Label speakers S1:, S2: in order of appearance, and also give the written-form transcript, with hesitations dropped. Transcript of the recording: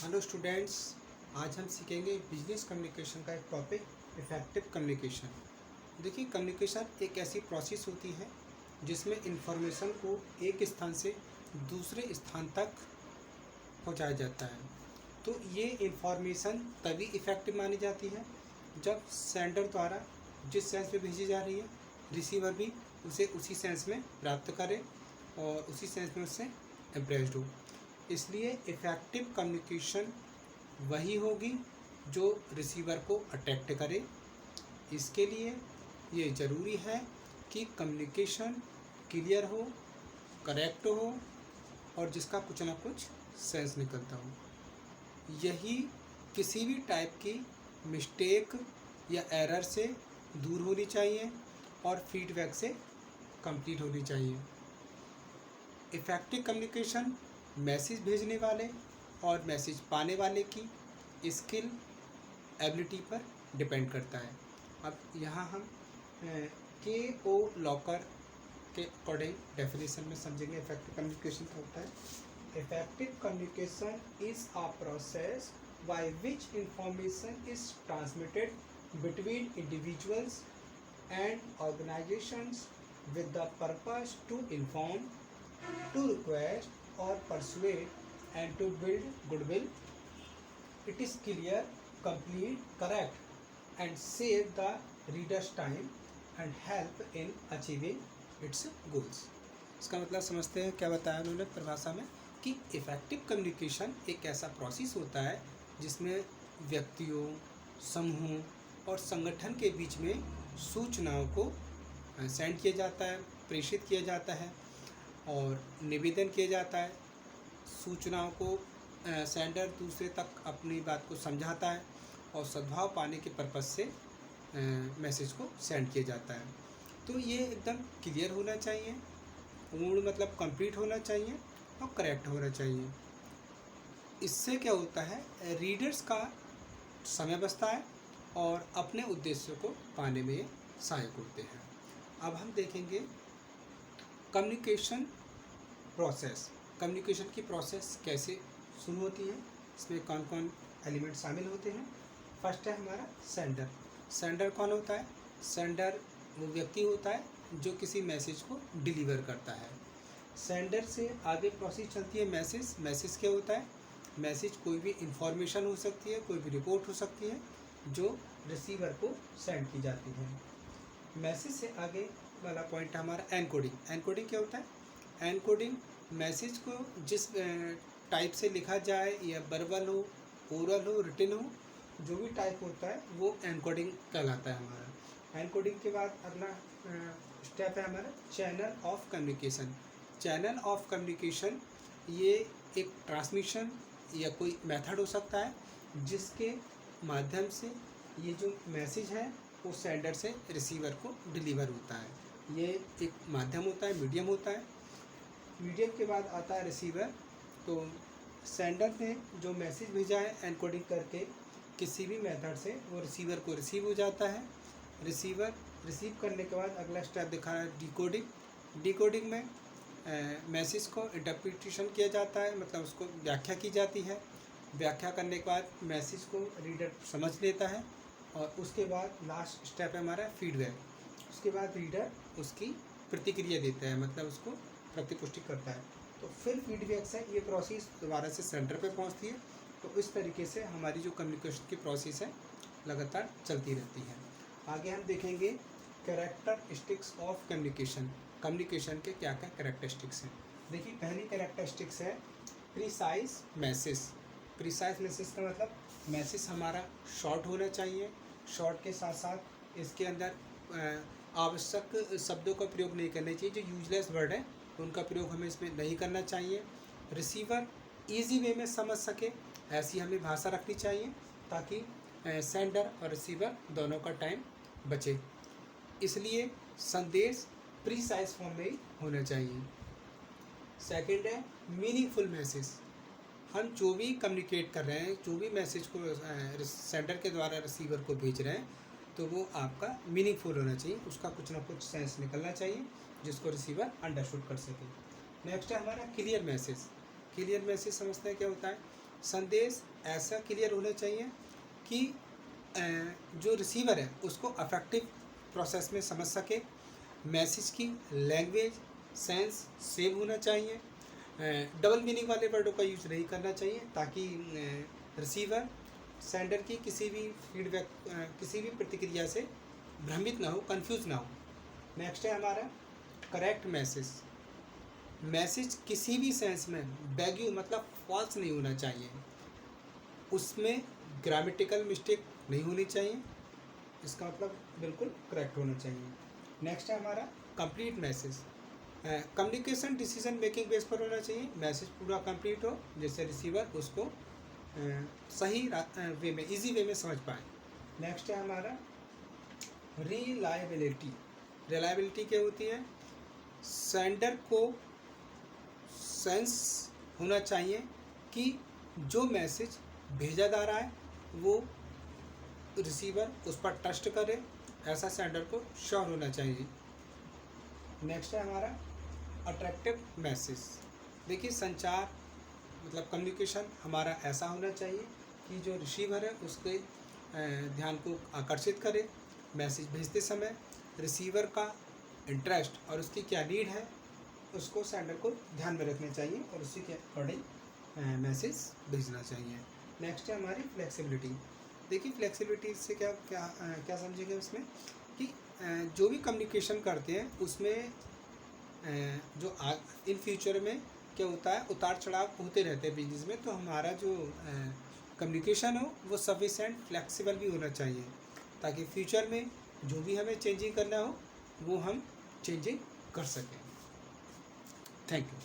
S1: Hello students, आज हम सीखेंगे बिजनेस कम्युनिकेशन का एक टॉपिक इफ़ेक्टिव कम्युनिकेशन। देखिए, कम्युनिकेशन एक ऐसी प्रोसेस होती है जिसमें इंफॉर्मेशन को एक स्थान से दूसरे स्थान तक पहुंचाया जाता है। तो ये इंफॉर्मेशन तभी इफ़ेक्टिव मानी जाती है जब सेंडर द्वारा जिस सेंस में भेजी जा रही है, रिसीवर भी उसे उसी सेंस में प्राप्त करे और उसी सेंस में उससे इम्प्रेस्ड हो। इसलिए इफ़ेक्टिव कम्युनिकेशन वही होगी जो रिसीवर को अट्रैक्ट करे। इसके लिए ये ज़रूरी है कि कम्युनिकेशन क्लियर हो, करेक्ट हो और जिसका कुछ ना कुछ सेंस निकलता हो। यही किसी भी टाइप की मिस्टेक या एरर से दूर होनी चाहिए और फीडबैक से कंप्लीट होनी चाहिए। इफ़ेक्टिव कम्युनिकेशन मैसेज भेजने वाले और मैसेज पाने वाले की स्किल एबिलिटी पर डिपेंड करता है। अब यहाँ हम के.ओ. लॉकर के अकॉर्डिंग डेफिनेशन में समझेंगे इफेक्टिव कम्युनिकेशन क्या होता है। Effective communication is a process by which information is transmitted between individuals and organisations with the purpose to inform, to request or persuade and to build goodwill. It is clear, complete, correct and save the reader's time and help in achieving its goals. इसका मतलब समझते हैं क्या बताया उन्होंने परिभाषा में कि इफ़ेक्टिव कम्युनिकेशन एक ऐसा प्रोसेस होता है जिसमें व्यक्तियों, समूहों और संगठन के बीच में सूचनाओं को सेंड किया जाता है, प्रेषित किया जाता है और निवेदन किया जाता है। सूचनाओं को सेंडर दूसरे तक अपनी बात को समझाता है और सद्भाव पाने के पर्पज़ से मैसेज को सेंड किया जाता है। तो ये एकदम क्लियर होना चाहिए, पूर्ण मतलब कंप्लीट होना चाहिए और करेक्ट होना चाहिए। इससे क्या होता है, रीडर्स का समय बचता है और अपने उद्देश्य को पाने में सहायक होते हैं। अब हम देखेंगे कम्युनिकेशन प्रोसेस। कम्युनिकेशन की प्रोसेस कैसे शुरू होती है, इसमें कौन कौन एलिमेंट शामिल होते हैं। फर्स्ट है हमारा सेंडर। सेंडर कौन होता है? सेंडर वो व्यक्ति होता है जो किसी मैसेज को डिलीवर करता है। सेंडर से आगे प्रोसेस चलती है मैसेज। मैसेज क्या होता है? मैसेज कोई भी इंफॉर्मेशन हो सकती है, कोई भी रिपोर्ट हो सकती है जो रिसीवर को सेंड की जाती है। मैसेज से आगे वाला पॉइंट है हमारा एनकोडिंग। एनकोडिंग क्या होता है? एनकोडिंग मैसेज को जिस टाइप से लिखा जाए, या वर्बल हो, ओरल हो, रिटन हो, जो भी टाइप होता है वो एनकोडिंग कहलाता है हमारा। एनकोडिंग के बाद अगला स्टेप है हमारा channel of communication. Channel of communication ये एक ट्रांसमिशन या कोई मेथड हो सकता है जिसके माध्यम से ये जो मैसेज है वो सेंडर से रिसीवर को डिलीवर होता है। ये एक माध्यम होता है, मीडियम होता है। मीडियम के बाद आता है रिसीवर। तो सेंडर ने जो मैसेज भेजा है एनकोडिंग करके किसी भी मेथड से, वो रिसीवर को रिसीव हो जाता है। रिसीवर रिसीव करने के बाद अगला स्टेप दिखा रहा है डिकोडिंग। डिकोडिंग में मैसेज को इंटरप्रिटेशन किया जाता है, मतलब उसको व्याख्या की जाती है। व्याख्या करने के बाद मैसेज को रीडर समझ लेता है और उसके बाद लास्ट स्टेप है हमारा फीडबैक। उसके बाद रीडर उसकी प्रतिक्रिया देता है, मतलब उसको प्रतिपुष्टि करता है। तो फिर फीडबैक से ये प्रोसेस दोबारा से सेंटर पे पहुंचती है। तो इस तरीके से हमारी जो कम्युनिकेशन की प्रोसेस है लगातार चलती रहती है। आगे हम देखेंगे कैरेक्टरिस्टिक्स ऑफ कम्युनिकेशन। कम्युनिकेशन के क्या क्या कैरेक्टरिस्टिक्स हैं। देखिए, पहली कैरेक्टरिस्टिक्स है प्रिसाइज मैसेज। प्रिसाइज मैसेज का मतलब मैसेज हमारा शॉर्ट होना चाहिए। शॉर्ट के साथ साथ इसके अंदर आवश्यक शब्दों का प्रयोग नहीं करना चाहिए। जो यूजलेस वर्ड है उनका प्रयोग हमें इसमें नहीं करना चाहिए। रिसीवर इजी वे में समझ सके ऐसी हमें भाषा रखनी चाहिए ताकि सेंडर और रिसीवर दोनों का टाइम बचे। इसलिए संदेश प्रीसाइज फॉर्म में ही होना चाहिए। सेकंड है मीनिंगफुल मैसेज। हम जो भी कम्युनिकेट कर रहे हैं, जो भी मैसेज को सेंडर के द्वारा रिसीवर को भेज रहे हैं, तो वो आपका मीनिंगफुल होना चाहिए, उसका कुछ ना कुछ सेंस निकलना चाहिए जिसको रिसीवर अंडरस्टूड कर सके। नेक्स्ट है हमारा क्लियर मैसेज। क्लियर मैसेज समझते हैं क्या होता है? संदेश ऐसा क्लियर होना चाहिए कि जो रिसीवर है उसको अफेक्टिव प्रोसेस में समझ सके। मैसेज की लैंग्वेज सेंस सेम होना चाहिए। डबल मीनिंग वाले वर्डों का यूज़ नहीं करना चाहिए ताकि रिसीवर सेंडर की किसी भी फीडबैक किसी भी प्रतिक्रिया से भ्रमित ना हो, कंफ्यूज ना हो। नेक्स्ट है हमारा करेक्ट मैसेज। मैसेज किसी भी सेंस में बैग्यू मतलब फॉल्स नहीं होना चाहिए, उसमें ग्रामेटिकल मिस्टेक नहीं होनी चाहिए, इसका मतलब बिल्कुल करेक्ट होना चाहिए। नेक्स्ट है हमारा complete message. Communication decision making base पर होना चाहिए, मैसेज पूरा कंप्लीट हो जिससे रिसीवर उसको सही वे में इजी वे में समझ पाए। नेक्स्ट है हमारा रिलायबिलिटी। रिलायबिलिटी क्या होती है? सेंडर को सेंस होना चाहिए कि जो मैसेज भेजा जा रहा है वो रिसीवर उस पर ट्रस्ट करे, ऐसा सेंडर को श्योर होना चाहिए। नेक्स्ट है हमारा अट्रैक्टिव मैसेज। देखिए संचार मतलब कम्युनिकेशन हमारा ऐसा होना चाहिए कि जो रिसीवर है उसके ध्यान को आकर्षित करे। मैसेज भेजते समय रिसीवर का इंटरेस्ट और उसकी क्या नीड है उसको सेंडर को ध्यान में रखना चाहिए और उसी के अकॉर्डिंग मैसेज भेजना चाहिए। नेक्स्ट है हमारी फ्लेक्सिबिलिटी। देखिए फ्लेक्सिबिलिटी से क्या समझेंगे उसमें कि जो भी कम्युनिकेशन करते हैं उसमें जो इन फ्यूचर में क्या होता है, उतार चढ़ाव होते रहते हैं बिजनेस में, तो हमारा जो कम्युनिकेशन हो वो सफिशेंट फ्लेक्सिबल भी होना चाहिए ताकि फ्यूचर में जो भी हमें चेंजिंग करना हो वो हम चेंजिंग कर सकें। Thank you.